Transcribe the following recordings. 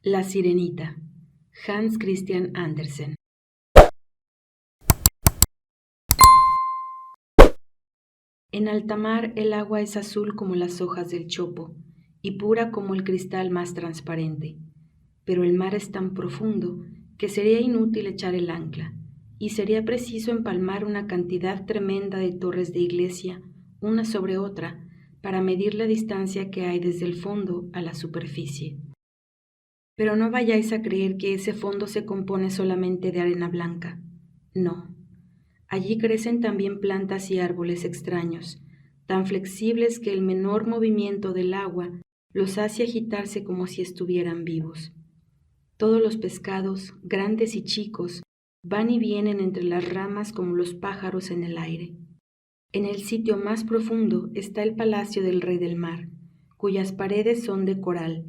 La Sirenita, Hans Christian Andersen. En alta mar el agua es azul como las hojas del chopo y pura como el cristal más transparente, pero el mar es tan profundo que sería inútil echar el ancla y sería preciso empalmar una cantidad tremenda de torres de iglesia una sobre otra para medir la distancia que hay desde el fondo a la superficie. Pero no vayáis a creer que ese fondo se compone solamente de arena blanca. No. Allí crecen también plantas y árboles extraños, tan flexibles que el menor movimiento del agua los hace agitarse como si estuvieran vivos. Todos los pescados, grandes y chicos, van y vienen entre las ramas como los pájaros en el aire. En el sitio más profundo está el palacio del rey del mar, cuyas paredes son de coral,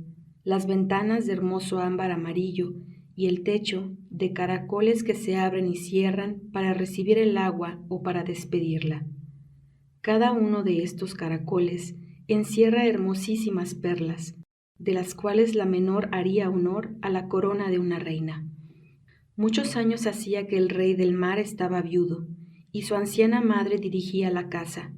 las ventanas de hermoso ámbar amarillo y el techo de caracoles que se abren y cierran para recibir el agua o para despedirla. Cada uno de estos caracoles encierra hermosísimas perlas, de las cuales la menor haría honor a la corona de una reina. Muchos años hacía que el rey del mar estaba viudo, y su anciana madre dirigía la casa.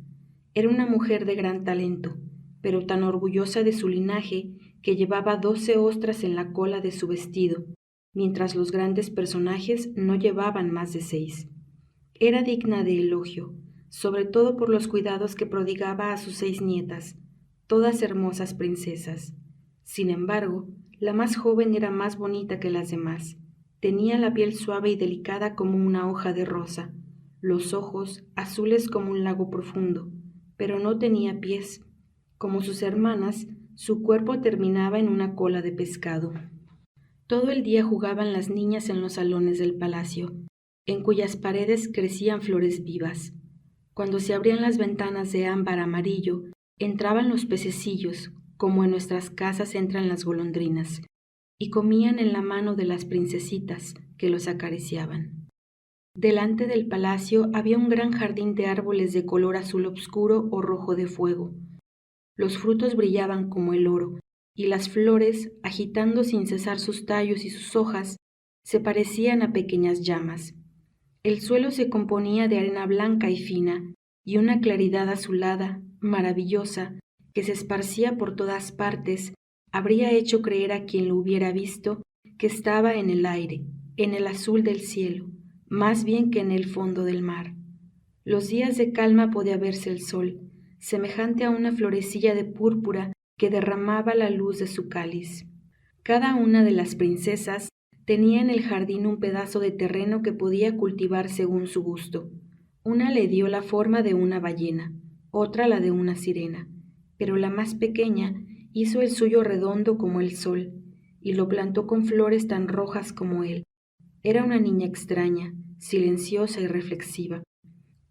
Era una mujer de gran talento, pero tan orgullosa de su linaje que llevaba 12 ostras en la cola de su vestido, mientras los grandes personajes no llevaban más de 6. Era digna de elogio, sobre todo por los cuidados que prodigaba a sus 6 nietas, todas hermosas princesas. Sin embargo, la más joven era más bonita que las demás. Tenía la piel suave y delicada como una hoja de rosa, los ojos azules como un lago profundo, pero no tenía pies. Como sus hermanas, su cuerpo terminaba en una cola de pescado. Todo el día jugaban las niñas en los salones del palacio, en cuyas paredes crecían flores vivas. Cuando se abrían las ventanas de ámbar amarillo, entraban los pececillos, como en nuestras casas entran las golondrinas, y comían en la mano de las princesitas que los acariciaban. Delante del palacio había un gran jardín de árboles de color azul obscuro o rojo de fuego. Los frutos brillaban como el oro, y las flores, agitando sin cesar sus tallos y sus hojas, se parecían a pequeñas llamas. El suelo se componía de arena blanca y fina, y una claridad azulada, maravillosa, que se esparcía por todas partes, habría hecho creer a quien lo hubiera visto que estaba en el aire, en el azul del cielo, más bien que en el fondo del mar. Los días de calma podía verse el sol, semejante a una florecilla de púrpura que derramaba la luz de su cáliz. Cada una de las princesas tenía en el jardín un pedazo de terreno que podía cultivar según su gusto. Una le dio la forma de una ballena, otra la de una sirena, pero la más pequeña hizo el suyo redondo como el sol, y lo plantó con flores tan rojas como él. Era una niña extraña, silenciosa y reflexiva.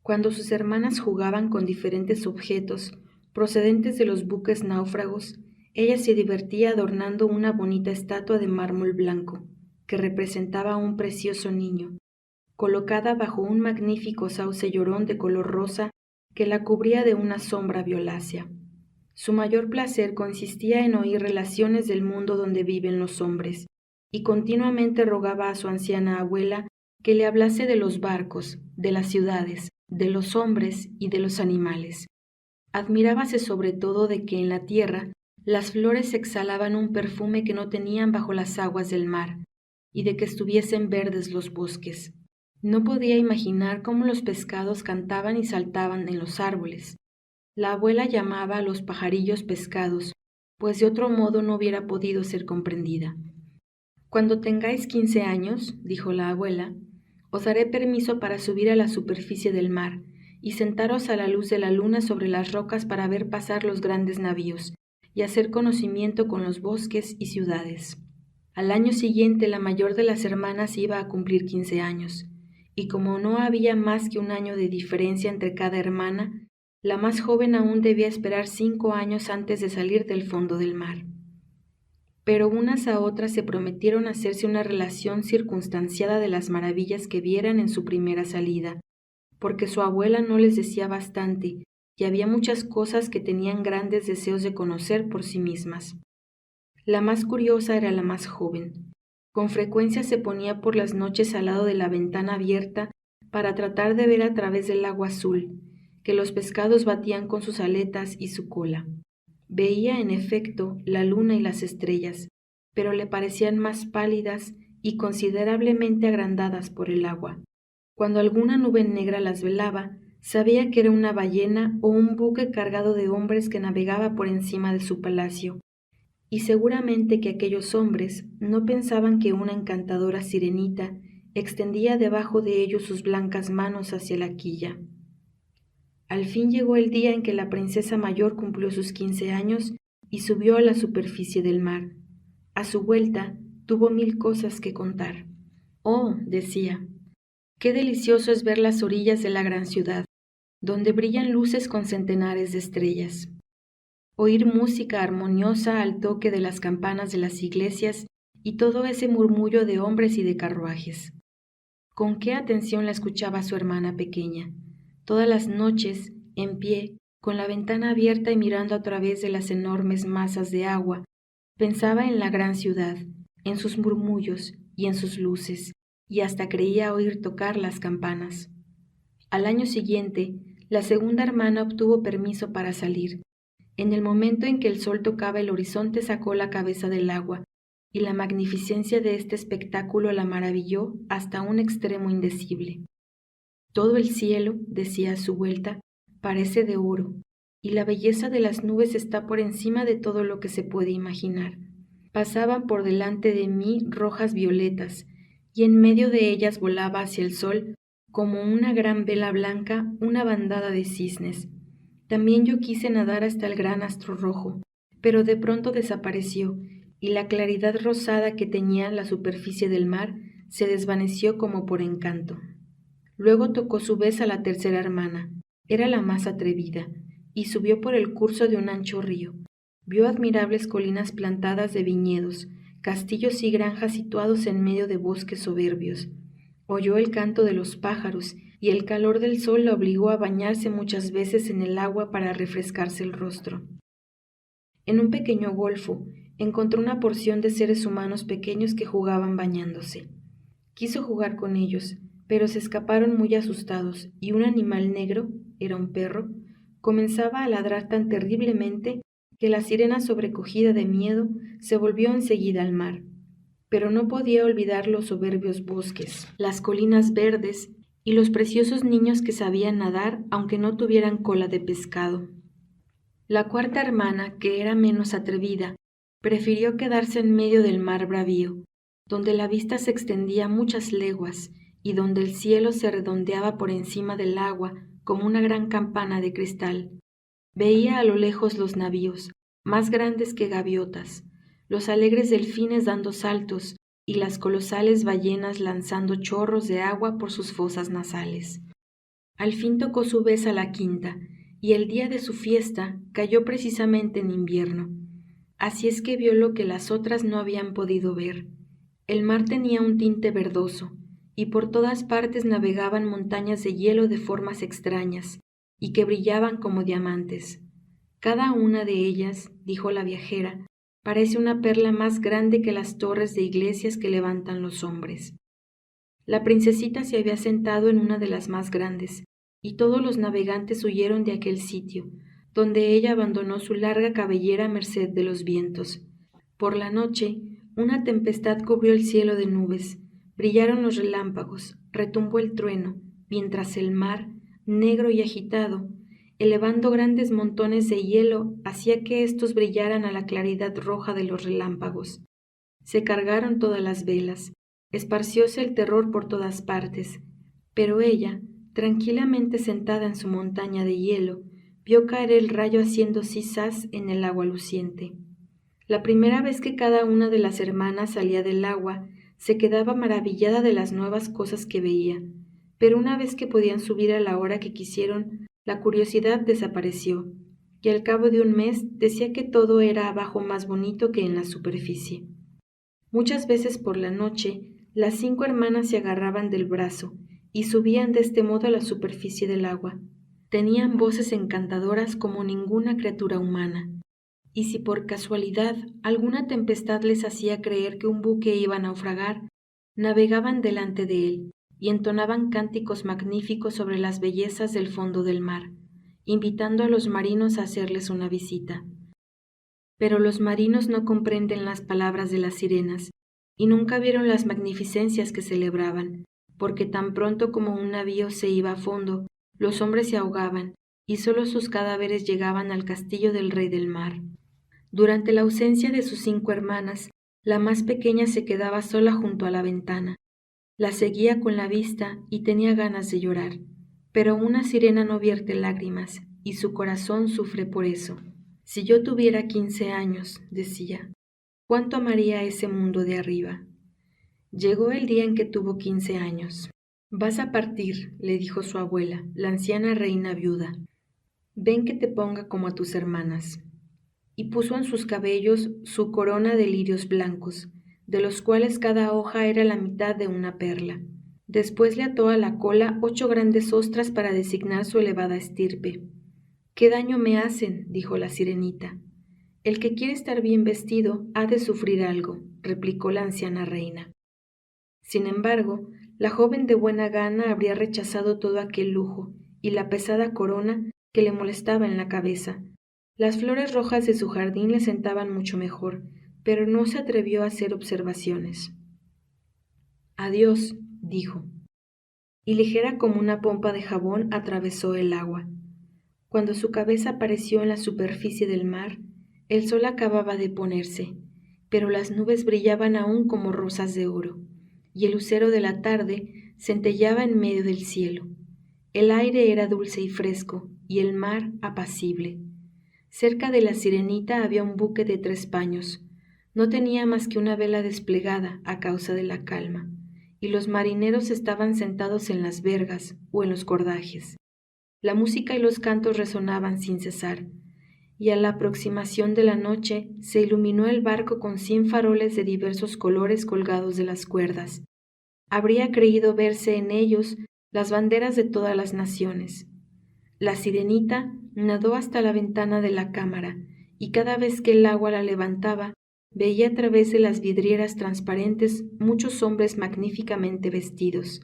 Cuando sus hermanas jugaban con diferentes objetos procedentes de los buques náufragos, ella se divertía adornando una bonita estatua de mármol blanco, que representaba a un precioso niño, colocada bajo un magnífico sauce llorón de color rosa que la cubría de una sombra violácea. Su mayor placer consistía en oír relaciones del mundo donde viven los hombres, y continuamente rogaba a su anciana abuela que le hablase de los barcos, de las ciudades, de los hombres y de los animales. Admirábase sobre todo de que en la tierra las flores exhalaban un perfume que no tenían bajo las aguas del mar, y de que estuviesen verdes los bosques. No podía imaginar cómo los pescados cantaban y saltaban en los árboles. La abuela llamaba a los pajarillos pescados, pues de otro modo no hubiera podido ser comprendida. Cuando tengáis 15 años, dijo la abuela, os daré permiso para subir a la superficie del mar y sentaros a la luz de la luna sobre las rocas para ver pasar los grandes navíos y hacer conocimiento con los bosques y ciudades. Al año siguiente la mayor de las hermanas iba a cumplir 15 años, y como no había más que un año de diferencia entre cada hermana, la más joven aún debía esperar 5 años antes de salir del fondo del mar. Pero unas a otras se prometieron hacerse una relación circunstanciada de las maravillas que vieran en su primera salida, porque su abuela no les decía bastante, y había muchas cosas que tenían grandes deseos de conocer por sí mismas. La más curiosa era la más joven. Con frecuencia se ponía por las noches al lado de la ventana abierta para tratar de ver a través del agua azul, que los pescados batían con sus aletas y su cola. Veía, en efecto, la luna y las estrellas, pero le parecían más pálidas y considerablemente agrandadas por el agua. Cuando alguna nube negra las velaba, sabía que era una ballena o un buque cargado de hombres que navegaba por encima de su palacio, y seguramente que aquellos hombres no pensaban que una encantadora sirenita extendía debajo de ellos sus blancas manos hacia la quilla. Al fin llegó el día en que la princesa mayor cumplió sus 15 años y subió a la superficie del mar. A su vuelta, tuvo 1000 cosas que contar. Oh, decía, qué delicioso es ver las orillas de la gran ciudad, donde brillan luces con centenares de estrellas. Oír música armoniosa al toque de las campanas de las iglesias y todo ese murmullo de hombres y de carruajes. Con qué atención la escuchaba su hermana pequeña. Todas las noches, en pie, con la ventana abierta y mirando a través de las enormes masas de agua, pensaba en la gran ciudad, en sus murmullos y en sus luces, y hasta creía oír tocar las campanas. Al año siguiente, la segunda hermana obtuvo permiso para salir. En el momento en que el sol tocaba el horizonte sacó la cabeza del agua, y la magnificencia de este espectáculo la maravilló hasta un extremo indecible. Todo el cielo, decía a su vuelta, parece de oro, y la belleza de las nubes está por encima de todo lo que se puede imaginar. Pasaban por delante de mí rojas violetas, y en medio de ellas volaba hacia el sol, como una gran vela blanca, una bandada de cisnes. También yo quise nadar hasta el gran astro rojo, pero de pronto desapareció, y la claridad rosada que teñía la superficie del mar se desvaneció como por encanto. Luego tocó su vez a la tercera hermana. Era la más atrevida, y subió por el curso de un ancho río. Vio admirables colinas plantadas de viñedos, castillos y granjas situados en medio de bosques soberbios. Oyó el canto de los pájaros, y el calor del sol la obligó a bañarse muchas veces en el agua para refrescarse el rostro. En un pequeño golfo, encontró una porción de seres humanos pequeños que jugaban bañándose. Quiso jugar con ellos, pero se escaparon muy asustados, y un animal negro, era un perro, comenzaba a ladrar tan terriblemente que la sirena, sobrecogida de miedo, se volvió enseguida al mar. Pero no podía olvidar los soberbios bosques, las colinas verdes y los preciosos niños que sabían nadar aunque no tuvieran cola de pescado. La cuarta hermana, que era menos atrevida, prefirió quedarse en medio del mar bravío, donde la vista se extendía muchas leguas y donde el cielo se redondeaba por encima del agua como una gran campana de cristal. Veía a lo lejos los navíos, más grandes que gaviotas, los alegres delfines dando saltos y las colosales ballenas lanzando chorros de agua por sus fosas nasales. Al fin tocó su vez a la quinta, y el día de su fiesta cayó precisamente en invierno. Así es que vio lo que las otras no habían podido ver. El mar tenía un tinte verdoso, y por todas partes navegaban montañas de hielo de formas extrañas, y que brillaban como diamantes. Cada una de ellas, dijo la viajera, parece una perla más grande que las torres de iglesias que levantan los hombres. La princesita se había sentado en una de las más grandes, y todos los navegantes huyeron de aquel sitio, donde ella abandonó su larga cabellera a merced de los vientos. Por la noche, una tempestad cubrió el cielo de nubes, brillaron los relámpagos, retumbó el trueno, mientras el mar, negro y agitado, elevando grandes montones de hielo, hacía que éstos brillaran a la claridad roja de los relámpagos. Se cargaron todas las velas, esparcióse el terror por todas partes, pero ella, tranquilamente sentada en su montaña de hielo, vio caer el rayo haciendo zizás en el agua luciente. La primera vez que cada una de las hermanas salía del agua, se quedaba maravillada de las nuevas cosas que veía, pero una vez que podían subir a la hora que quisieron, la curiosidad desapareció, y al cabo de un mes decía que todo era abajo más bonito que en la superficie. Muchas veces por la noche, las 5 hermanas se agarraban del brazo y subían de este modo a la superficie del agua. Tenían voces encantadoras como ninguna criatura humana, y si por casualidad alguna tempestad les hacía creer que un buque iba a naufragar, navegaban delante de él y entonaban cánticos magníficos sobre las bellezas del fondo del mar, invitando a los marinos a hacerles una visita. Pero los marinos no comprenden las palabras de las sirenas, y nunca vieron las magnificencias que celebraban, porque tan pronto como un navío se iba a fondo, los hombres se ahogaban, y solo sus cadáveres llegaban al castillo del rey del mar. Durante la ausencia de sus 5 hermanas, la más pequeña se quedaba sola junto a la ventana. La seguía con la vista y tenía ganas de llorar, pero una sirena no vierte lágrimas, y su corazón sufre por eso. Si yo tuviera 15 años, decía, ¿cuánto amaría ese mundo de arriba? Llegó el día en que tuvo 15 años. Vas a partir, le dijo su abuela, la anciana reina viuda. Ven que te ponga como a tus hermanas. Y puso en sus cabellos su corona de lirios blancos, de los cuales cada hoja era la mitad de una perla. Después le ató a la cola 8 grandes ostras para designar su elevada estirpe. «¿Qué daño me hacen?», dijo la sirenita. «El que quiere estar bien vestido ha de sufrir algo», replicó la anciana reina. Sin embargo, la joven de buena gana habría rechazado todo aquel lujo y la pesada corona que le molestaba en la cabeza. Las flores rojas de su jardín le sentaban mucho mejor, pero no se atrevió a hacer observaciones. «Adiós», dijo, y ligera como una pompa de jabón atravesó el agua. Cuando su cabeza apareció en la superficie del mar, el sol acababa de ponerse, pero las nubes brillaban aún como rosas de oro, y el lucero de la tarde centelleaba en medio del cielo. El aire era dulce y fresco, y el mar apacible. Cerca de la sirenita había un buque de 3 paños. No tenía más que una vela desplegada a causa de la calma, y los marineros estaban sentados en las vergas o en los cordajes. La música y los cantos resonaban sin cesar, y a la aproximación de la noche se iluminó el barco con 100 faroles de diversos colores colgados de las cuerdas. Habría creído verse en ellos las banderas de todas las naciones. La sirenita nadó hasta la ventana de la cámara, y cada vez que el agua la levantaba, veía a través de las vidrieras transparentes muchos hombres magníficamente vestidos.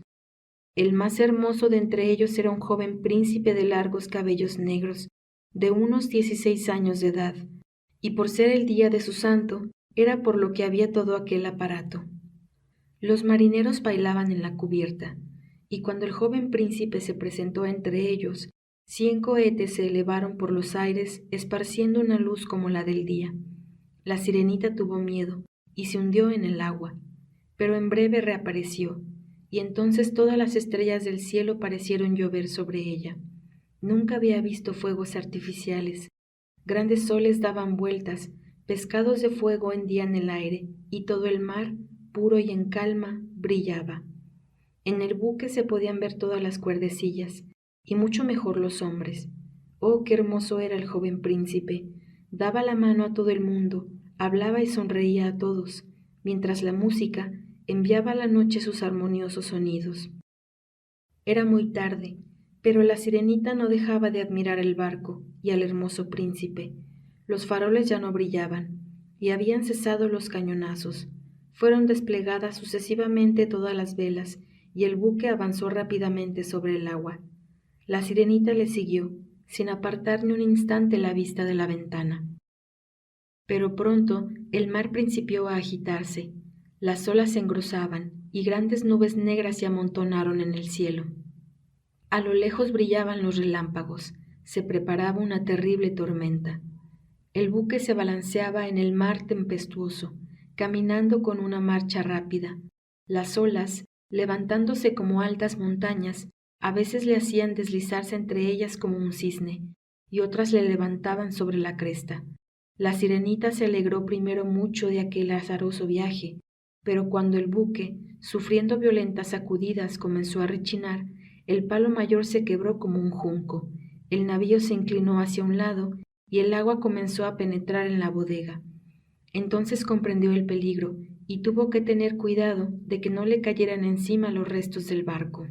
El más hermoso de entre ellos era un joven príncipe de largos cabellos negros, de unos 16 años de edad, y por ser el día de su santo, era por lo que había todo aquel aparato. Los marineros bailaban en la cubierta, y cuando el joven príncipe se presentó entre ellos, 100 cohetes se elevaron por los aires, esparciendo una luz como la del día. La sirenita tuvo miedo, y se hundió en el agua, pero en breve reapareció, y entonces todas las estrellas del cielo parecieron llover sobre ella. Nunca había visto fuegos artificiales. Grandes soles daban vueltas, pescados de fuego hendían el aire, y todo el mar, puro y en calma, brillaba. En el buque se podían ver todas las cuerdecillas, y mucho mejor los hombres. Oh, qué hermoso era el joven príncipe. Daba la mano a todo el mundo, hablaba y sonreía a todos, mientras la música enviaba a la noche sus armoniosos sonidos. Era muy tarde, pero la sirenita no dejaba de admirar el barco y al hermoso príncipe. Los faroles ya no brillaban, y habían cesado los cañonazos. Fueron desplegadas sucesivamente todas las velas, y el buque avanzó rápidamente sobre el agua. La sirenita le siguió, sin apartar ni un instante la vista de la ventana. Pero pronto el mar principió a agitarse. Las olas se engrosaban y grandes nubes negras se amontonaron en el cielo. A lo lejos brillaban los relámpagos, se preparaba una terrible tormenta. El buque se balanceaba en el mar tempestuoso, caminando con una marcha rápida. Las olas, levantándose como altas montañas, a veces le hacían deslizarse entre ellas como un cisne, y otras le levantaban sobre la cresta. La sirenita se alegró primero mucho de aquel azaroso viaje, pero cuando el buque, sufriendo violentas sacudidas, comenzó a rechinar, el palo mayor se quebró como un junco, el navío se inclinó hacia un lado y el agua comenzó a penetrar en la bodega. Entonces comprendió el peligro y tuvo que tener cuidado de que no le cayeran encima los restos del barco.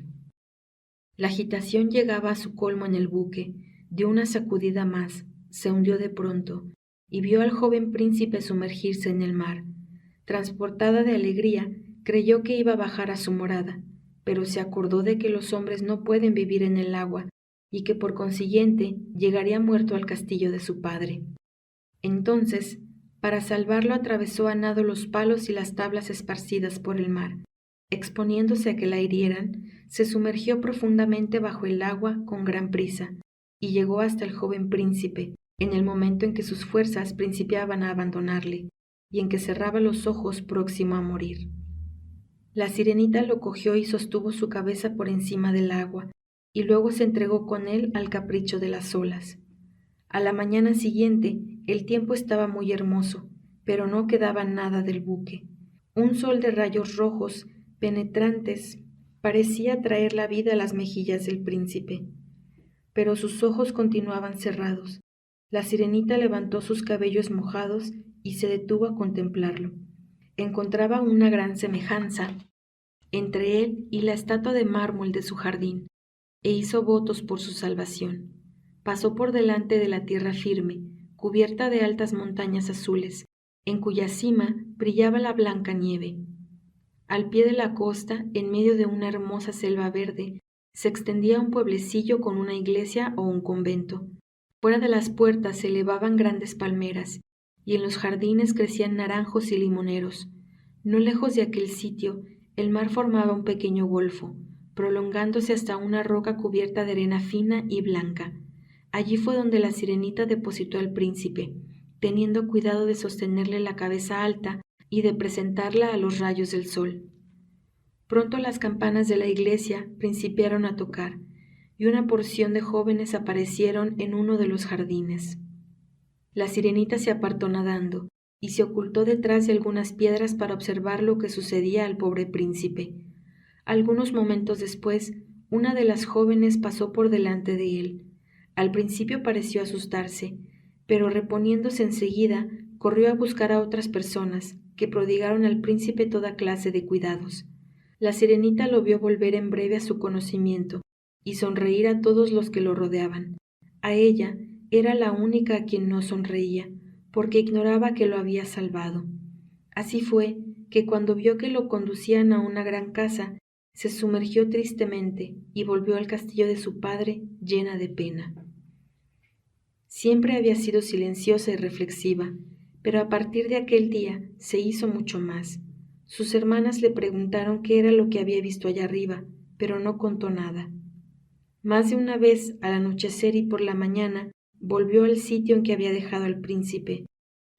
La agitación llegaba a su colmo en el buque, dio una sacudida más, se hundió de pronto, y vio al joven príncipe sumergirse en el mar. Transportada de alegría, creyó que iba a bajar a su morada, pero se acordó de que los hombres no pueden vivir en el agua y que por consiguiente llegaría muerto al castillo de su padre. Entonces, para salvarlo, atravesó a nado los palos y las tablas esparcidas por el mar. Exponiéndose a que la hirieran, se sumergió profundamente bajo el agua con gran prisa y llegó hasta el joven príncipe, en el momento en que sus fuerzas principiaban a abandonarle y en que cerraba los ojos próximo a morir. La sirenita lo cogió y sostuvo su cabeza por encima del agua, y luego se entregó con él al capricho de las olas. A la mañana siguiente, el tiempo estaba muy hermoso, pero no quedaba nada del buque. Un sol de rayos rojos, penetrantes, parecía traer la vida a las mejillas del príncipe, pero sus ojos continuaban cerrados. La sirenita levantó sus cabellos mojados y se detuvo a contemplarlo. Encontraba una gran semejanza entre él y la estatua de mármol de su jardín, e hizo votos por su salvación. Pasó por delante de la tierra firme, cubierta de altas montañas azules, en cuya cima brillaba la blanca nieve. Al pie de la costa, en medio de una hermosa selva verde, se extendía un pueblecillo con una iglesia o un convento. Fuera de las puertas se elevaban grandes palmeras, y en los jardines crecían naranjos y limoneros. No lejos de aquel sitio, el mar formaba un pequeño golfo, prolongándose hasta una roca cubierta de arena fina y blanca. Allí fue donde la sirenita depositó al príncipe, teniendo cuidado de sostenerle la cabeza alta y de presentarla a los rayos del sol. Pronto las campanas de la iglesia principiaron a tocar, y una porción de jóvenes aparecieron en uno de los jardines. La sirenita se apartó nadando, y se ocultó detrás de algunas piedras para observar lo que sucedía al pobre príncipe. Algunos momentos después, una de las jóvenes pasó por delante de él. Al principio pareció asustarse, pero reponiéndose enseguida, corrió a buscar a otras personas, que prodigaron al príncipe toda clase de cuidados. La sirenita lo vio volver en breve a su conocimiento, y sonreír a todos los que lo rodeaban. A ella era la única a quien no sonreía, porque ignoraba que lo había salvado. Así fue que cuando vio que lo conducían a una gran casa, se sumergió tristemente y volvió al castillo de su padre llena de pena. Siempre había sido silenciosa y reflexiva, pero a partir de aquel día se hizo mucho más. Sus hermanas le preguntaron qué era lo que había visto allá arriba, pero no contó nada. Más de una vez, al anochecer y por la mañana, volvió al sitio en que había dejado al príncipe.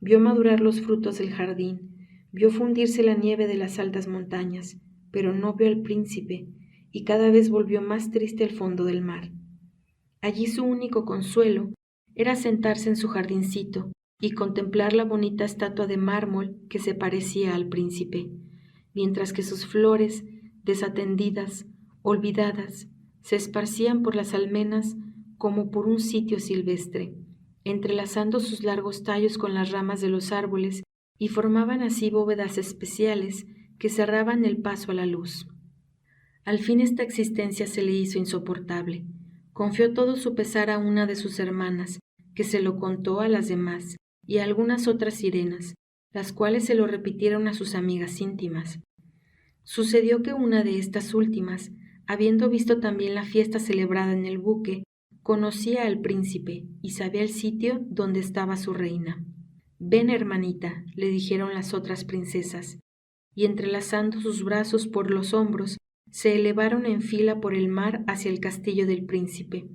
Vio madurar los frutos del jardín, vio fundirse la nieve de las altas montañas, pero no vio al príncipe, y cada vez volvió más triste al fondo del mar. Allí su único consuelo era sentarse en su jardincito y contemplar la bonita estatua de mármol que se parecía al príncipe, mientras que sus flores, desatendidas, olvidadas, se esparcían por las almenas como por un sitio silvestre, entrelazando sus largos tallos con las ramas de los árboles y formaban así bóvedas especiales que cerraban el paso a la luz. Al fin esta existencia se le hizo insoportable. Confió todo su pesar a una de sus hermanas, que se lo contó a las demás y a algunas otras sirenas, las cuales se lo repitieron a sus amigas íntimas. Sucedió que una de estas últimas, habiendo visto también la fiesta celebrada en el buque, conocía al príncipe y sabía el sitio donde estaba su reina. «Ven, hermanita», le dijeron las otras princesas, y entrelazando sus brazos por los hombros, se elevaron en fila por el mar hacia el castillo del príncipe.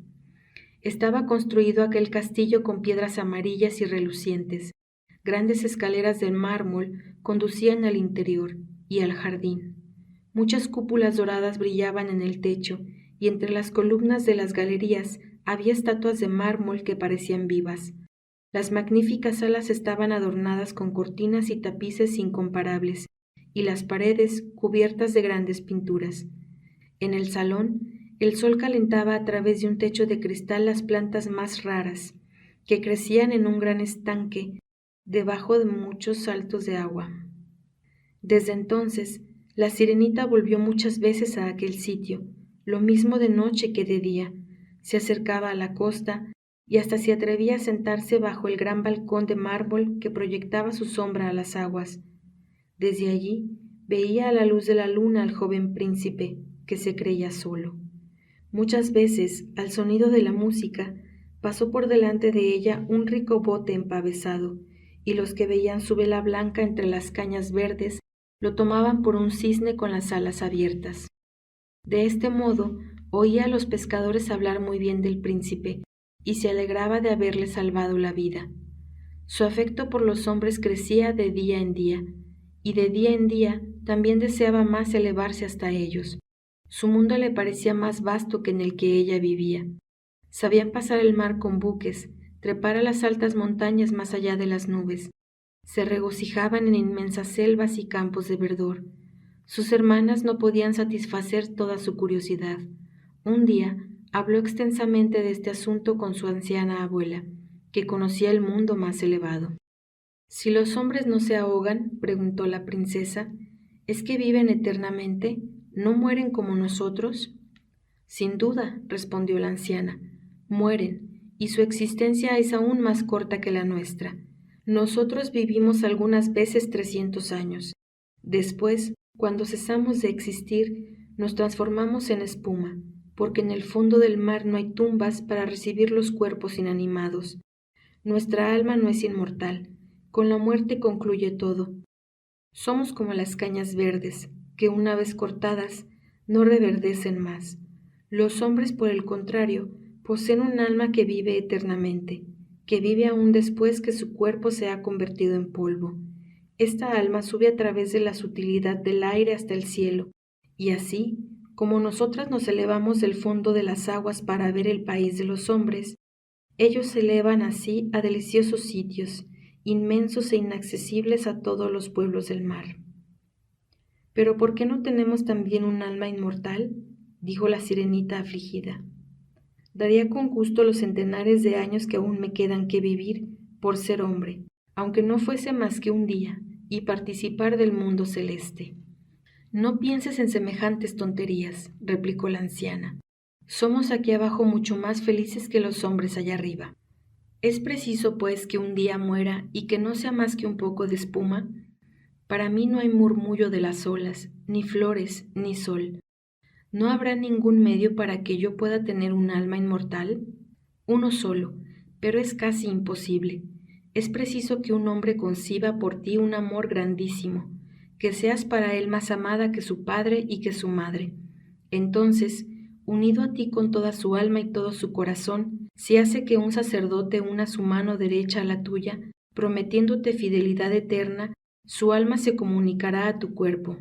Estaba construido aquel castillo con piedras amarillas y relucientes. Grandes escaleras de mármol conducían al interior y al jardín. Muchas cúpulas doradas brillaban en el techo, y entre las columnas de las galerías había estatuas de mármol que parecían vivas. Las magníficas salas estaban adornadas con cortinas y tapices incomparables, y las paredes cubiertas de grandes pinturas. En el salón, el sol calentaba a través de un techo de cristal las plantas más raras, que crecían en un gran estanque debajo de muchos saltos de agua. Desde entonces, la sirenita volvió muchas veces a aquel sitio, lo mismo de noche que de día. Se acercaba a la costa y hasta se atrevía a sentarse bajo el gran balcón de mármol que proyectaba su sombra a las aguas. Desde allí veía a la luz de la luna al joven príncipe, que se creía solo. Muchas veces, al sonido de la música, pasó por delante de ella un rico bote empavesado, y los que veían su vela blanca entre las cañas verdes lo tomaban por un cisne con las alas abiertas. De este modo, oía a los pescadores hablar muy bien del príncipe, y se alegraba de haberle salvado la vida. Su afecto por los hombres crecía de día en día, y de día en día también deseaba más elevarse hasta ellos. Su mundo le parecía más vasto que en el que ella vivía. Sabían pasar el mar con buques, trepar a las altas montañas más allá de las nubes. Se regocijaban en inmensas selvas y campos de verdor. Sus hermanas no podían satisfacer toda su curiosidad. Un día habló extensamente de este asunto con su anciana abuela, que conocía el mundo más elevado. «Si los hombres no se ahogan», preguntó la princesa, «¿es que viven eternamente? ¿No mueren como nosotros?» «Sin duda», respondió la anciana, «mueren, y su existencia es aún más corta que la nuestra. Nosotros vivimos algunas veces 300 años. Después, cuando cesamos de existir, nos transformamos en espuma, porque en el fondo del mar no hay tumbas para recibir los cuerpos inanimados. Nuestra alma no es inmortal. Con la muerte concluye todo. Somos como las cañas verdes, que una vez cortadas, no reverdecen más. Los hombres, por el contrario, poseen un alma que vive eternamente, que vive aún después que su cuerpo se ha convertido en polvo. Esta alma sube a través de la sutilidad del aire hasta el cielo, y así, como nosotras nos elevamos del fondo de las aguas para ver el país de los hombres, ellos se elevan así a deliciosos sitios, inmensos e inaccesibles a todos los pueblos del mar. «¿Pero por qué no tenemos también un alma inmortal?», dijo la sirenita afligida. «Daría con gusto los centenares de años que aún me quedan que vivir por ser hombre, aunque no fuese más que un día, y participar del mundo celeste». «No pienses en semejantes tonterías», replicó la anciana. «Somos aquí abajo mucho más felices que los hombres allá arriba. ¿Es preciso, pues, que un día muera y que no sea más que un poco de espuma? Para mí no hay murmullo de las olas, ni flores, ni sol. ¿No habrá ningún medio para que yo pueda tener un alma inmortal? Uno solo, pero es casi imposible. Es preciso que un hombre conciba por ti un amor grandísimo, que seas para él más amada que su padre y que su madre. Entonces, unido a ti con toda su alma y todo su corazón, si hace que un sacerdote una su mano derecha a la tuya, prometiéndote fidelidad eterna, su alma se comunicará a tu cuerpo,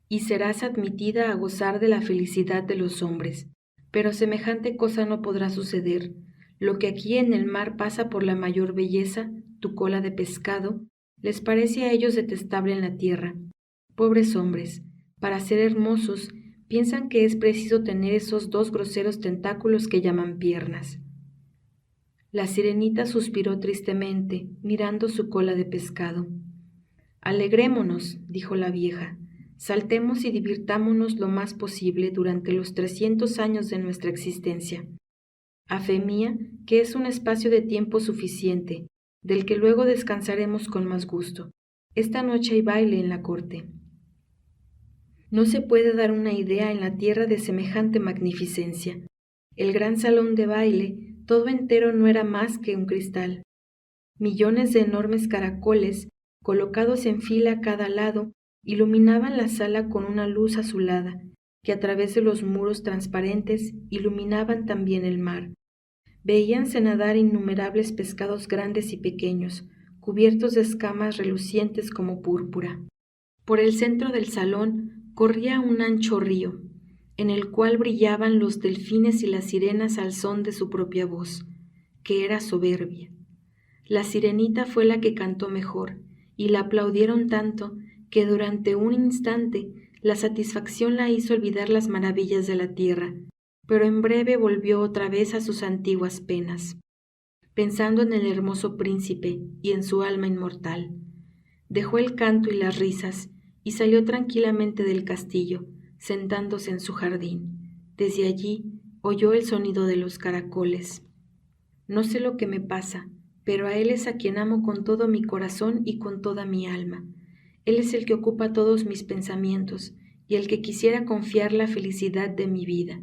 y serás admitida a gozar de la felicidad de los hombres. Pero semejante cosa no podrá suceder. Lo que aquí en el mar pasa por la mayor belleza, tu cola de pescado, les parece a ellos detestable en la tierra. Pobres hombres, para ser hermosos, piensan que es preciso tener esos dos groseros tentáculos que llaman piernas. La sirenita suspiró tristemente, mirando su cola de pescado. «Alegrémonos», dijo la vieja, «saltemos y divirtámonos lo más posible durante los 300 años de nuestra existencia. A fe mía que es un espacio de tiempo suficiente, del que luego descansaremos con más gusto. Esta noche hay baile en la corte». No se puede dar una idea en la tierra de semejante magnificencia. El gran salón de baile, todo entero, no era más que un cristal. Millones de enormes caracoles, colocados en fila a cada lado, iluminaban la sala con una luz azulada, que a través de los muros transparentes iluminaban también el mar. Veíanse nadar innumerables pescados grandes y pequeños, cubiertos de escamas relucientes como púrpura. Por el centro del salón corría un ancho río, en el cual brillaban los delfines y las sirenas al son de su propia voz, que era soberbia. La sirenita fue la que cantó mejor, y la aplaudieron tanto que durante un instante la satisfacción la hizo olvidar las maravillas de la tierra, pero en breve volvió otra vez a sus antiguas penas, pensando en el hermoso príncipe y en su alma inmortal. Dejó el canto y las risas, y salió tranquilamente del castillo, sentándose en su jardín. Desde allí oyó el sonido de los caracoles. No sé lo que me pasa, pero a él es a quien amo con todo mi corazón y con toda mi alma. Él es el que ocupa todos mis pensamientos y el que quisiera confiar la felicidad de mi vida.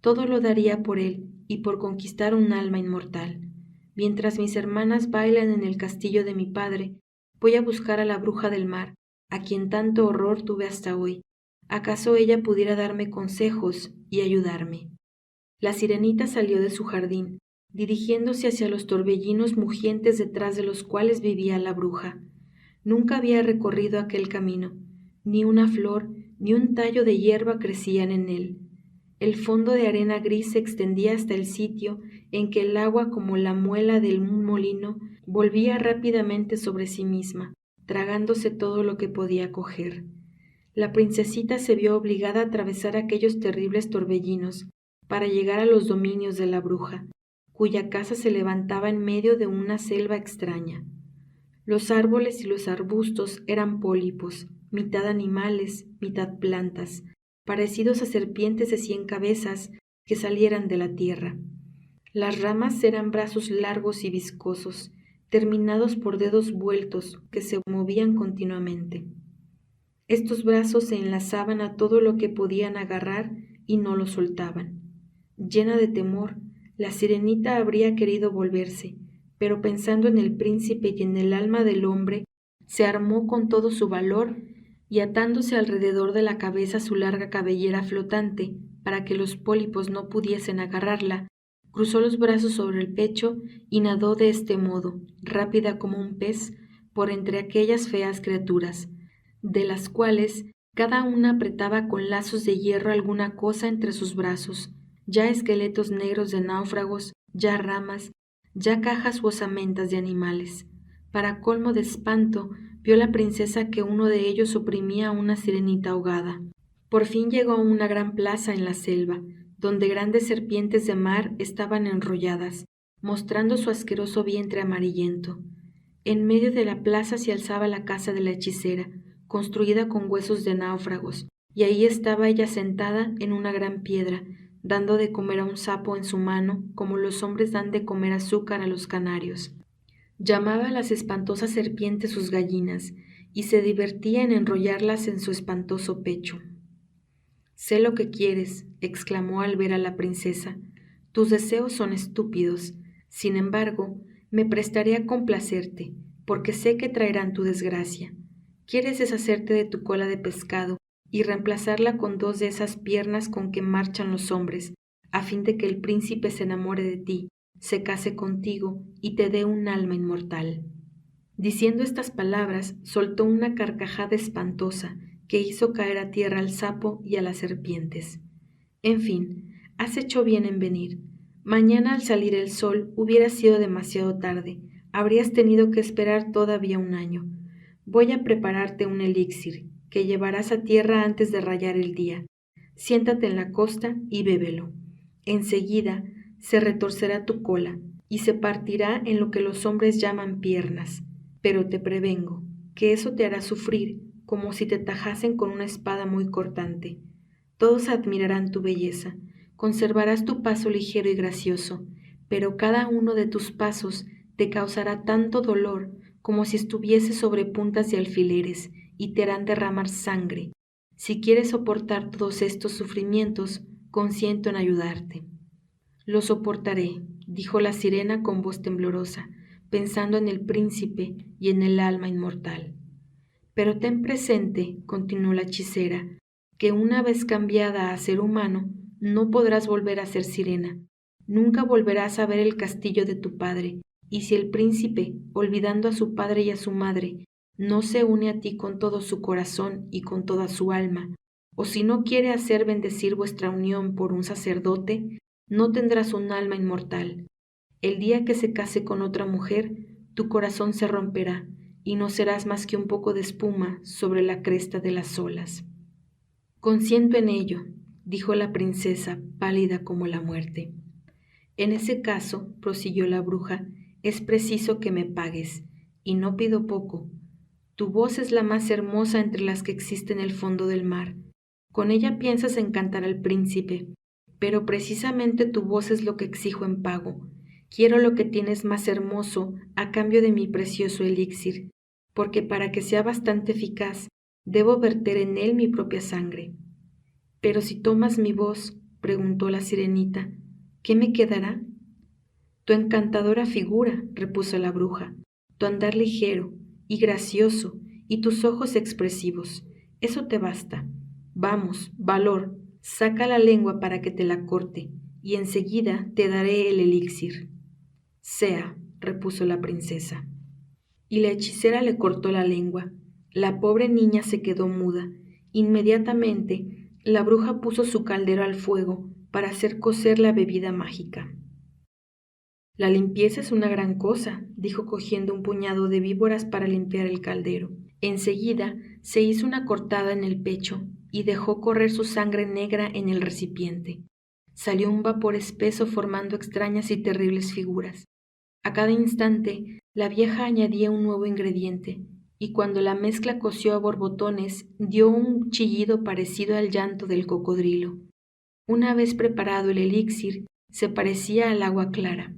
Todo lo daría por él y por conquistar un alma inmortal. Mientras mis hermanas bailan en el castillo de mi padre, voy a buscar a la bruja del mar, a quien tanto horror tuve hasta hoy. ¿Acaso ella pudiera darme consejos y ayudarme? La sirenita salió de su jardín, dirigiéndose hacia los torbellinos mugientes detrás de los cuales vivía la bruja. Nunca había recorrido aquel camino, ni una flor, ni un tallo de hierba crecían en él. El fondo de arena gris se extendía hasta el sitio en que el agua, como la muela de un molino, volvía rápidamente sobre sí misma, tragándose todo lo que podía coger. La princesita se vio obligada a atravesar aquellos terribles torbellinos para llegar a los dominios de la bruja, cuya casa se levantaba en medio de una selva extraña. Los árboles y los arbustos eran pólipos, mitad animales, mitad plantas, parecidos a serpientes de 100 cabezas que salieran de la tierra. Las ramas eran brazos largos y viscosos, terminados por dedos vueltos que se movían continuamente. Estos brazos se enlazaban a todo lo que podían agarrar y no lo soltaban. Llena de temor, la sirenita habría querido volverse, pero pensando en el príncipe y en el alma del hombre, se armó con todo su valor y atándose alrededor de la cabeza su larga cabellera flotante, para que los pólipos no pudiesen agarrarla, cruzó los brazos sobre el pecho y nadó de este modo, rápida como un pez, por entre aquellas feas criaturas, de las cuales cada una apretaba con lazos de hierro alguna cosa entre sus brazos, ya esqueletos negros de náufragos, ya ramas, ya cajas u osamentas de animales. Para colmo de espanto, vio la princesa que uno de ellos oprimía a una sirenita ahogada. Por fin llegó a una gran plaza en la selva, donde grandes serpientes de mar estaban enrolladas, mostrando su asqueroso vientre amarillento. En medio de la plaza se alzaba la casa de la hechicera, construida con huesos de náufragos, y ahí estaba ella sentada en una gran piedra, dando de comer a un sapo en su mano, como los hombres dan de comer azúcar a los canarios. Llamaba a las espantosas serpientes sus gallinas, y se divertía en enrollarlas en su espantoso pecho. «Sé lo que quieres», exclamó al ver a la princesa. «Tus deseos son estúpidos. Sin embargo, me prestaré a complacerte, porque sé que traerán tu desgracia. Quieres deshacerte de tu cola de pescado y reemplazarla con 2 de esas piernas con que marchan los hombres, a fin de que el príncipe se enamore de ti, se case contigo y te dé un alma inmortal». Diciendo estas palabras, soltó una carcajada espantosa que hizo caer a tierra al sapo y a las serpientes. «En fin, has hecho bien en venir. Mañana al salir el sol hubiera sido demasiado tarde, habrías tenido que esperar todavía 1 año. Voy a prepararte un elixir que llevarás a tierra antes de rayar el día. Siéntate en la costa y bébelo. Enseguida se retorcerá tu cola y se partirá en lo que los hombres llaman piernas. Pero te prevengo que eso te hará sufrir como si te tajasen con una espada muy cortante. Todos admirarán tu belleza, conservarás tu paso ligero y gracioso, pero cada uno de tus pasos te causará tanto dolor como si estuviese sobre puntas de alfileres y te harán derramar sangre. Si quieres soportar todos estos sufrimientos, consiento en ayudarte». «Lo soportaré», dijo la sirena con voz temblorosa, pensando en el príncipe y en el alma inmortal. «Pero ten presente», continuó la hechicera, «que una vez cambiada a ser humano, no podrás volver a ser sirena. Nunca volverás a ver el castillo de tu padre, y si el príncipe, olvidando a su padre y a su madre, no se une a ti con todo su corazón y con toda su alma, o si no quiere hacer bendecir vuestra unión por un sacerdote, no tendrás un alma inmortal. El día que se case con otra mujer, tu corazón se romperá, y no serás más que un poco de espuma sobre la cresta de las olas». «Consiento en ello», dijo la princesa, pálida como la muerte. «En ese caso», prosiguió la bruja, «es preciso que me pagues, y no pido poco. Tu voz es la más hermosa entre las que existen en el fondo del mar. Con ella piensas encantar al príncipe, pero precisamente tu voz es lo que exijo en pago. Quiero lo que tienes más hermoso a cambio de mi precioso elixir, porque para que sea bastante eficaz, debo verter en él mi propia sangre. Pero si tomas mi voz, preguntó la sirenita, ¿qué me quedará? Tu encantadora figura, repuso la bruja, tu andar ligero y gracioso y tus ojos expresivos. Eso te basta. Vamos, valor, saca la lengua para que te la corte, y enseguida te daré el elixir. Sea, repuso la princesa. Y la hechicera le cortó la lengua. La pobre niña se quedó muda. Inmediatamente, la bruja puso su caldero al fuego para hacer cocer la bebida mágica. La limpieza es una gran cosa, dijo cogiendo un puñado de víboras para limpiar el caldero. Enseguida se hizo una cortada en el pecho y dejó correr su sangre negra en el recipiente. Salió un vapor espeso formando extrañas y terribles figuras. A cada instante, la vieja añadía un nuevo ingrediente, y cuando la mezcla coció a borbotones, dio un chillido parecido al llanto del cocodrilo. Una vez preparado el elixir, se parecía al agua clara.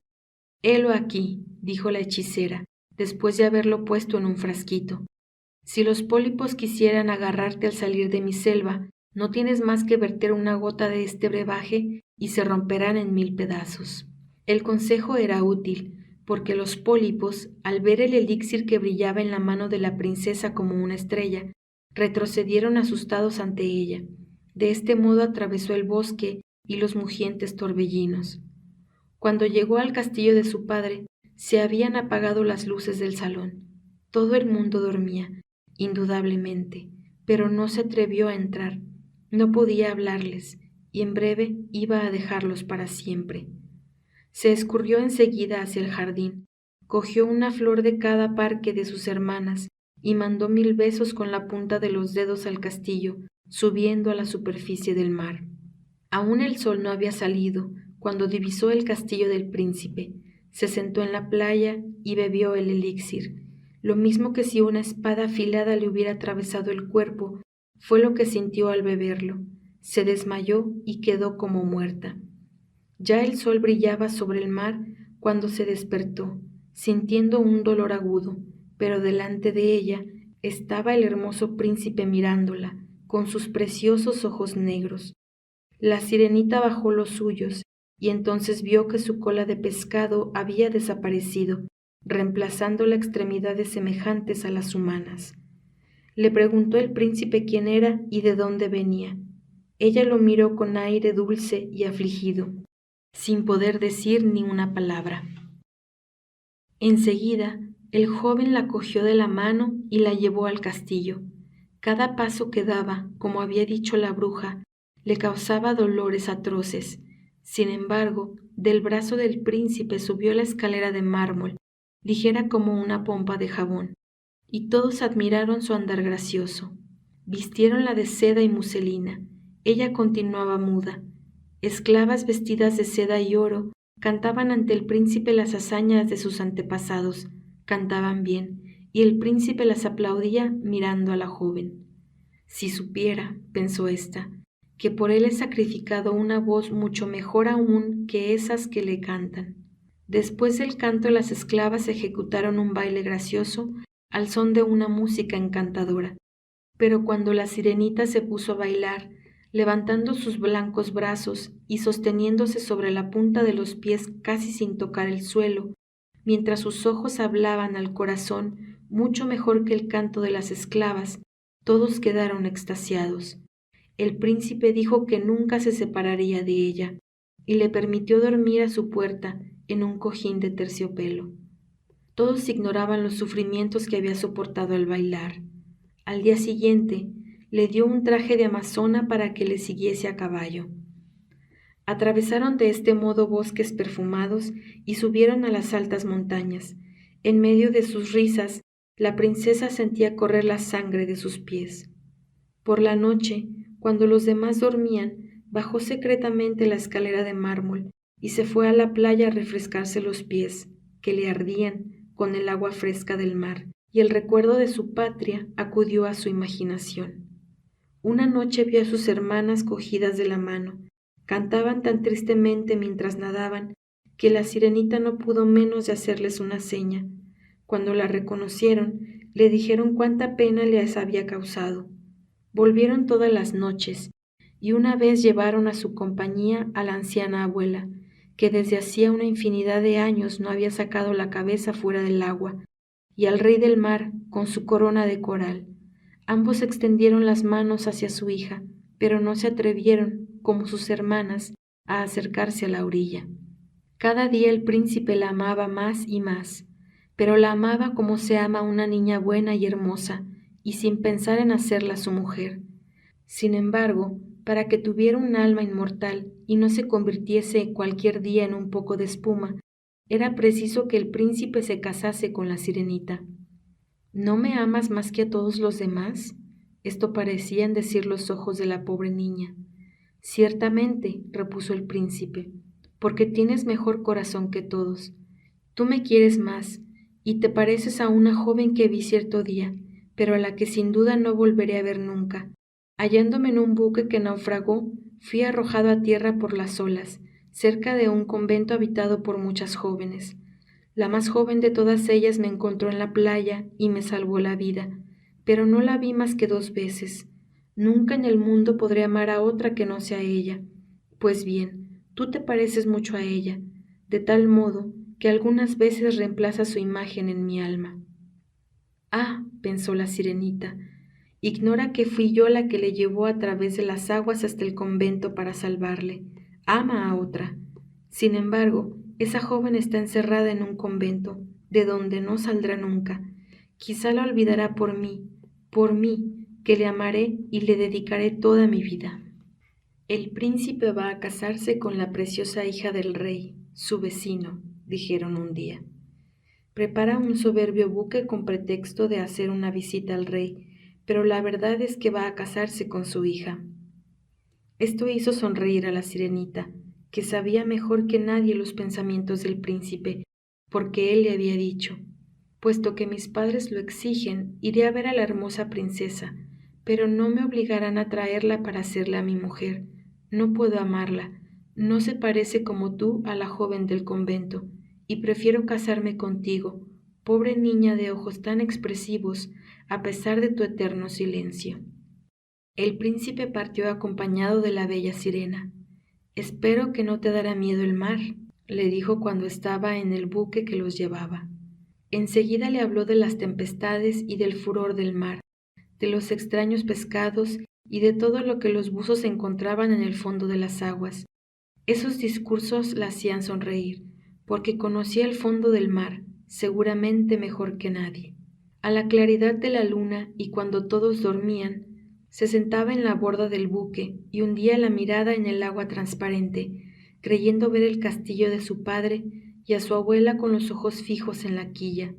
Helo aquí, dijo la hechicera, después de haberlo puesto en un frasquito. Si los pólipos quisieran agarrarte al salir de mi selva, no tienes más que verter una gota de este brebaje y se romperán en 1000 pedazos. El consejo era útil, porque los pólipos, al ver el elixir que brillaba en la mano de la princesa como una estrella, retrocedieron asustados ante ella. De este modo atravesó el bosque y los mugientes torbellinos. Cuando llegó al castillo de su padre, se habían apagado las luces del salón. Todo el mundo dormía, indudablemente, pero no se atrevió a entrar. No podía hablarles, y en breve iba a dejarlos para siempre. Se escurrió enseguida hacia el jardín, cogió una flor de cada parque de sus hermanas y mandó 1000 besos con la punta de los dedos al castillo, subiendo a la superficie del mar. Aún el sol no había salido cuando divisó el castillo del príncipe. Se sentó en la playa y bebió el elixir. Lo mismo que si una espada afilada le hubiera atravesado el cuerpo, fue lo que sintió al beberlo. Se desmayó y quedó como muerta. Ya el sol brillaba sobre el mar cuando se despertó, sintiendo un dolor agudo, pero delante de ella estaba el hermoso príncipe mirándola, con sus preciosos ojos negros. La sirenita bajó los suyos, y entonces vio que su cola de pescado había desaparecido, reemplazando las extremidades semejantes a las humanas. Le preguntó el príncipe quién era y de dónde venía. Ella lo miró con aire dulce y afligido, sin poder decir ni una palabra. Enseguida, el joven la cogió de la mano y la llevó al castillo. Cada paso que daba, como había dicho la bruja, le causaba dolores atroces. Sin embargo, del brazo del príncipe subió la escalera de mármol, ligera como una pompa de jabón, y todos admiraron su andar gracioso. Vistiéronla de seda y muselina. Ella continuaba muda. Esclavas vestidas de seda y oro cantaban ante el príncipe las hazañas de sus antepasados, cantaban bien, y el príncipe las aplaudía mirando a la joven. Si supiera, pensó ésta, que por él he sacrificado una voz mucho mejor aún que esas que le cantan. Después del canto las esclavas ejecutaron un baile gracioso al son de una música encantadora, pero cuando la sirenita se puso a bailar, levantando sus blancos brazos y sosteniéndose sobre la punta de los pies casi sin tocar el suelo, mientras sus ojos hablaban al corazón mucho mejor que el canto de las esclavas, todos quedaron extasiados. El príncipe dijo que nunca se separaría de ella, y le permitió dormir a su puerta en un cojín de terciopelo. Todos ignoraban los sufrimientos que había soportado al bailar. Al día siguiente, le dio un traje de amazona para que le siguiese a caballo. Atravesaron de este modo bosques perfumados y subieron a las altas montañas. En medio de sus risas, la princesa sentía correr la sangre de sus pies. Por la noche, cuando los demás dormían, bajó secretamente la escalera de mármol y se fue a la playa a refrescarse los pies, que le ardían con el agua fresca del mar, y el recuerdo de su patria acudió a su imaginación. Una noche vio a sus hermanas cogidas de la mano. Cantaban tan tristemente mientras nadaban que la sirenita no pudo menos de hacerles una seña. Cuando la reconocieron, le dijeron cuánta pena les había causado. Volvieron todas las noches, y una vez llevaron a su compañía a la anciana abuela, que desde hacía una infinidad de años no había sacado la cabeza fuera del agua, y al rey del mar con su corona de coral. Ambos extendieron las manos hacia su hija, pero no se atrevieron, como sus hermanas, a acercarse a la orilla. Cada día el príncipe la amaba más y más, pero la amaba como se ama a una niña buena y hermosa, y sin pensar en hacerla su mujer. Sin embargo, para que tuviera un alma inmortal y no se convirtiese cualquier día en un poco de espuma, era preciso que el príncipe se casase con la sirenita. ¿No me amas más que a todos los demás? Esto parecían decir los ojos de la pobre niña. Ciertamente, repuso el príncipe, porque tienes mejor corazón que todos. Tú me quieres más, y te pareces a una joven que vi cierto día, pero a la que sin duda no volveré a ver nunca. Hallándome en un buque que naufragó, fui arrojado a tierra por las olas, cerca de un convento habitado por muchas jóvenes. La más joven de todas ellas me encontró en la playa y me salvó la vida, pero no la vi más que 2 veces. Nunca en el mundo podré amar a otra que no sea ella. Pues bien, tú te pareces mucho a ella, de tal modo que algunas veces reemplaza su imagen en mi alma. Ah, pensó la sirenita, ignora que fui yo la que le llevó a través de las aguas hasta el convento para salvarle. Ama a otra. Sin embargo, esa joven está encerrada en un convento, de donde no saldrá nunca. Quizá la olvidará por mí, que le amaré y le dedicaré toda mi vida. El príncipe va a casarse con la preciosa hija del rey, su vecino, dijeron un día. Prepara un soberbio buque con pretexto de hacer una visita al rey, pero la verdad es que va a casarse con su hija. Esto hizo sonreír a la sirenita, que sabía mejor que nadie los pensamientos del príncipe, porque él le había dicho, puesto que mis padres lo exigen, iré a ver a la hermosa princesa, pero no me obligarán a traerla para hacerla mi mujer. No puedo amarla, no se parece como tú a la joven del convento, y prefiero casarme contigo, pobre niña de ojos tan expresivos, a pesar de tu eterno silencio. El príncipe partió acompañado de la bella sirena. Espero que no te dará miedo el mar, le dijo cuando estaba en el buque que los llevaba. Enseguida le habló de las tempestades y del furor del mar, de los extraños pescados y de todo lo que los buzos encontraban en el fondo de las aguas. Esos discursos la hacían sonreír, porque conocía el fondo del mar, seguramente mejor que nadie. A la claridad de la luna y cuando todos dormían, se sentaba en la borda del buque y hundía la mirada en el agua transparente, creyendo ver el castillo de su padre y a su abuela con los ojos fijos en la quilla.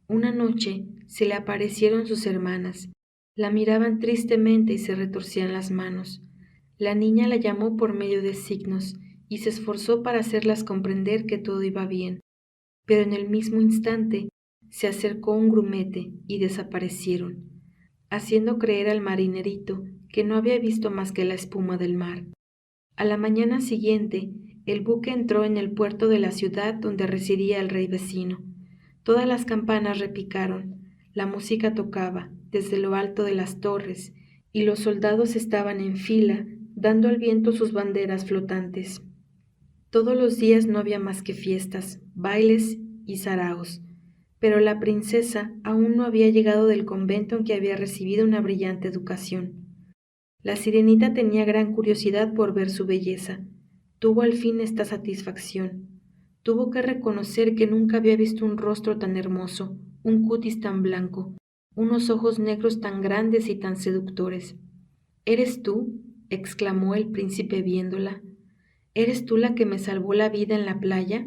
Una noche se le aparecieron sus hermanas. La miraban tristemente y se retorcían las manos. La niña la llamó por medio de signos y se esforzó para hacerlas comprender que todo iba bien, pero en el mismo instante se acercó un grumete y desaparecieron, haciendo creer al marinerito que no había visto más que la espuma del mar. A la mañana siguiente, el buque entró en el puerto de la ciudad donde residía el rey vecino. Todas las campanas repicaron, la música tocaba desde lo alto de las torres, y los soldados estaban en fila, dando al viento sus banderas flotantes. Todos los días no había más que fiestas, bailes y saraos, pero la princesa aún no había llegado del convento en que había recibido una brillante educación. La sirenita tenía gran curiosidad por ver su belleza. Tuvo al fin esta satisfacción. Tuvo que reconocer que nunca había visto un rostro tan hermoso, un cutis tan blanco, unos ojos negros tan grandes y tan seductores. ¿Eres tú?, exclamó el príncipe viéndola. ¿Eres tú la que me salvó la vida en la playa?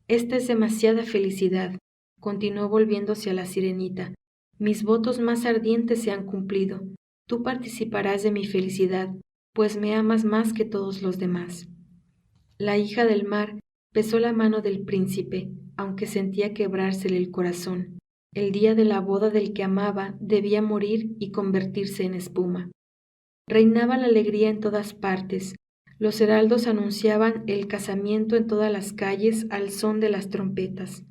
Esta es demasiada felicidad, continuó volviéndose a la sirenita. Mis votos más ardientes se han cumplido. Tú participarás de mi felicidad, pues me amas más que todos los demás. La hija del mar besó la mano del príncipe, aunque sentía quebrársele el corazón. El día de la boda del que amaba debía morir y convertirse en espuma. Reinaba la alegría en todas partes. Los heraldos anunciaban el casamiento en todas las calles al son de las trompetas.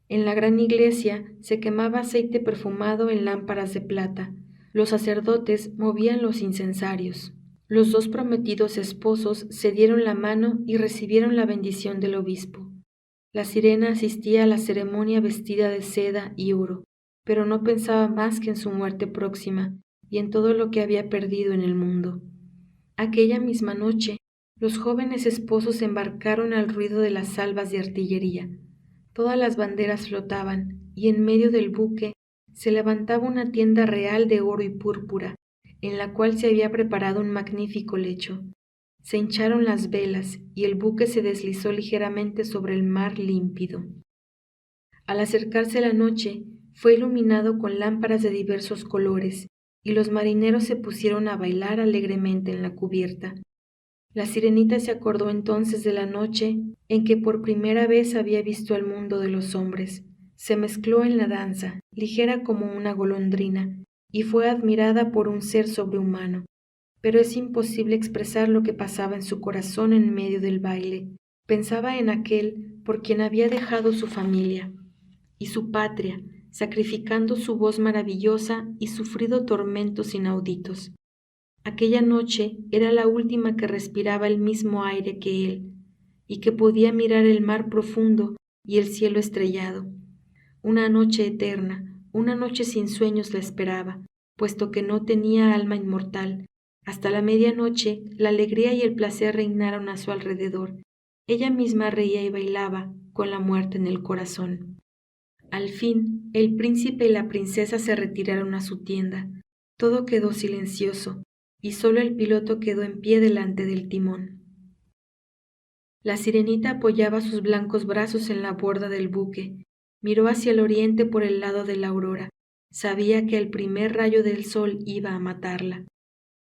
En la gran iglesia se quemaba aceite perfumado en lámparas de plata. Los sacerdotes movían los incensarios. Los dos prometidos esposos se dieron la mano y recibieron la bendición del obispo. La sirena asistía a la ceremonia vestida de seda y oro, pero no pensaba más que en su muerte próxima y en todo lo que había perdido en el mundo. Aquella misma noche, los jóvenes esposos se embarcaron al ruido de las salvas de artillería. Todas las banderas flotaban, y en medio del buque se levantaba una tienda real de oro y púrpura, en la cual se había preparado un magnífico lecho. Se hincharon las velas, y el buque se deslizó ligeramente sobre el mar límpido. Al acercarse la noche, fue iluminado con lámparas de diversos colores, y los marineros se pusieron a bailar alegremente en la cubierta. La sirenita se acordó entonces de la noche en que por primera vez había visto al mundo de los hombres. Se mezcló en la danza, ligera como una golondrina, y fue admirada por un ser sobrehumano. Pero es imposible expresar lo que pasaba en su corazón en medio del baile. Pensaba en aquel por quien había dejado su familia y su patria, sacrificando su voz maravillosa y sufrido tormentos inauditos. Aquella noche era la última que respiraba el mismo aire que él, y que podía mirar el mar profundo y el cielo estrellado. Una noche eterna, una noche sin sueños la esperaba, puesto que no tenía alma inmortal. Hasta la medianoche la alegría y el placer reinaron a su alrededor. Ella misma reía y bailaba, con la muerte en el corazón. Al fin, el príncipe y la princesa se retiraron a su tienda. Todo quedó silencioso, y solo el piloto quedó en pie delante del timón. La sirenita apoyaba sus blancos brazos en la borda del buque, miró hacia el oriente por el lado de la aurora, sabía que el primer rayo del sol iba a matarla.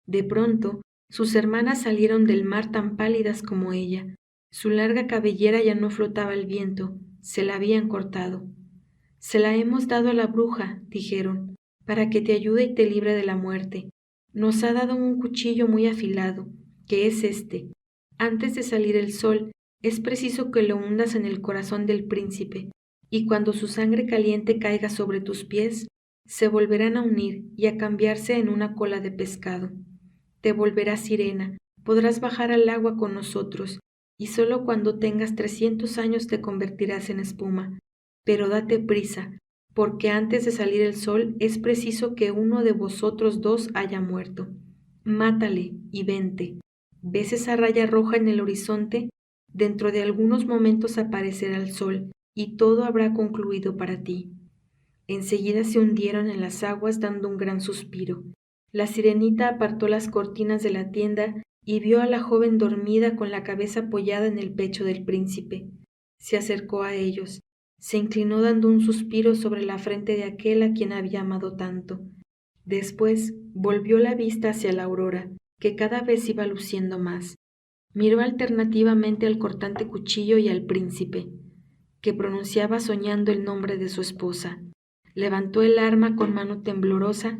De pronto, sus hermanas salieron del mar tan pálidas como ella. Su larga cabellera ya no flotaba al viento, se la habían cortado. «Se la hemos dado a la bruja», dijeron, «para que te ayude y te libre de la muerte. Nos ha dado un cuchillo muy afilado, que es este. Antes de salir el sol, es preciso que lo hundas en el corazón del príncipe, y cuando su sangre caliente caiga sobre tus pies, se volverán a unir y a cambiarse en una cola de pescado. Te volverás sirena, podrás bajar al agua con nosotros, y solo cuando tengas 300 años te convertirás en espuma. Pero date prisa, porque antes de salir el sol es preciso que uno de vosotros dos haya muerto. Mátale y vente. ¿Ves esa raya roja en el horizonte? Dentro de algunos momentos aparecerá el sol, y todo habrá concluido para ti». Enseguida se hundieron en las aguas dando un gran suspiro. La sirenita apartó las cortinas de la tienda y vio a la joven dormida con la cabeza apoyada en el pecho del príncipe. Se acercó a ellos. Se inclinó dando un suspiro sobre la frente de aquel a quien había amado tanto. Después volvió la vista hacia la aurora, que cada vez iba luciendo más. Miró alternativamente al cortante cuchillo y al príncipe, que pronunciaba soñando el nombre de su esposa. Levantó el arma con mano temblorosa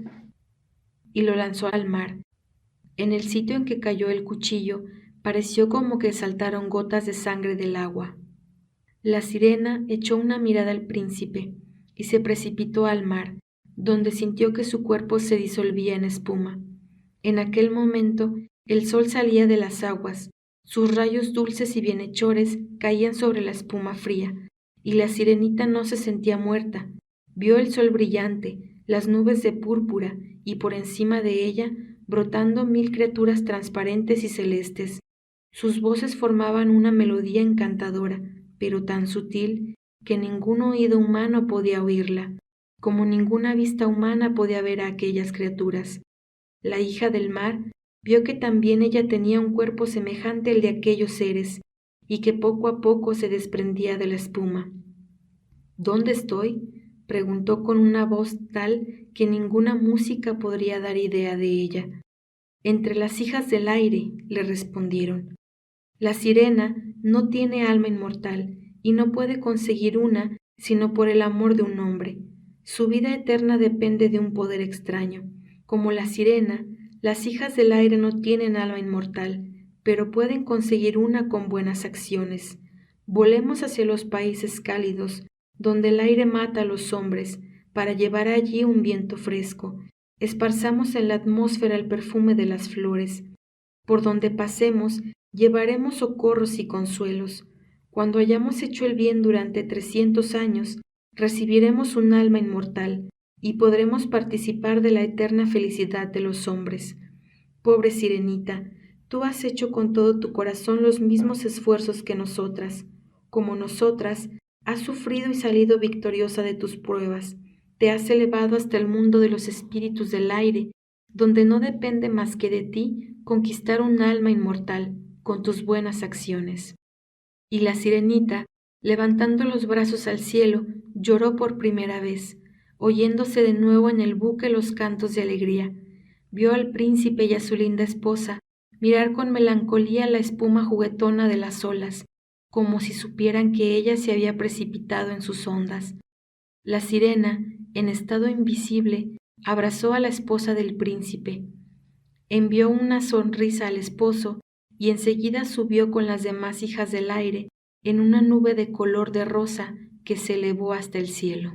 y lo lanzó al mar. En el sitio en que cayó el cuchillo, pareció como que saltaron gotas de sangre del agua. La sirena echó una mirada al príncipe y se precipitó al mar, donde sintió que su cuerpo se disolvía en espuma. En aquel momento el sol salía de las aguas, sus rayos dulces y bienhechores caían sobre la espuma fría, y la sirenita no se sentía muerta. Vio el sol brillante, las nubes de púrpura, y por encima de ella brotando 1000 criaturas transparentes y celestes. Sus voces formaban una melodía encantadora, pero tan sutil que ningún oído humano podía oírla, como ninguna vista humana podía ver a aquellas criaturas. La hija del mar vio que también ella tenía un cuerpo semejante al de aquellos seres, y que poco a poco se desprendía de la espuma. «¿Dónde estoy?», preguntó con una voz tal que ninguna música podría dar idea de ella. «Entre las hijas del aire», le respondieron. «La sirena no tiene alma inmortal y no puede conseguir una sino por el amor de un hombre. Su vida eterna depende de un poder extraño. Como la sirena, las hijas del aire no tienen alma inmortal, pero pueden conseguir una con buenas acciones. Volemos hacia los países cálidos, donde el aire mata a los hombres, para llevar allí un viento fresco. Esparzamos en la atmósfera el perfume de las flores. Por donde pasemos, llevaremos socorros y consuelos. Cuando hayamos hecho el bien durante 300 años, recibiremos un alma inmortal y podremos participar de la eterna felicidad de los hombres. Pobre Sirenita, tú has hecho con todo tu corazón los mismos esfuerzos que nosotras. Como nosotras, has sufrido y salido victoriosa de tus pruebas. Te has elevado hasta el mundo de los espíritus del aire, donde no depende más que de ti conquistar un alma inmortal con tus buenas acciones. Y la Sirenita, levantando los brazos al cielo, lloró por primera vez, oyéndose de nuevo en el buque los cantos de alegría. Vio al príncipe y a su linda esposa mirar con melancolía la espuma juguetona de las olas, como si supieran que ella se había precipitado en sus ondas. La sirena, en estado invisible, abrazó a la esposa del príncipe, envió una sonrisa al esposo y enseguida subió con las demás hijas del aire en una nube de color de rosa que se elevó hasta el cielo.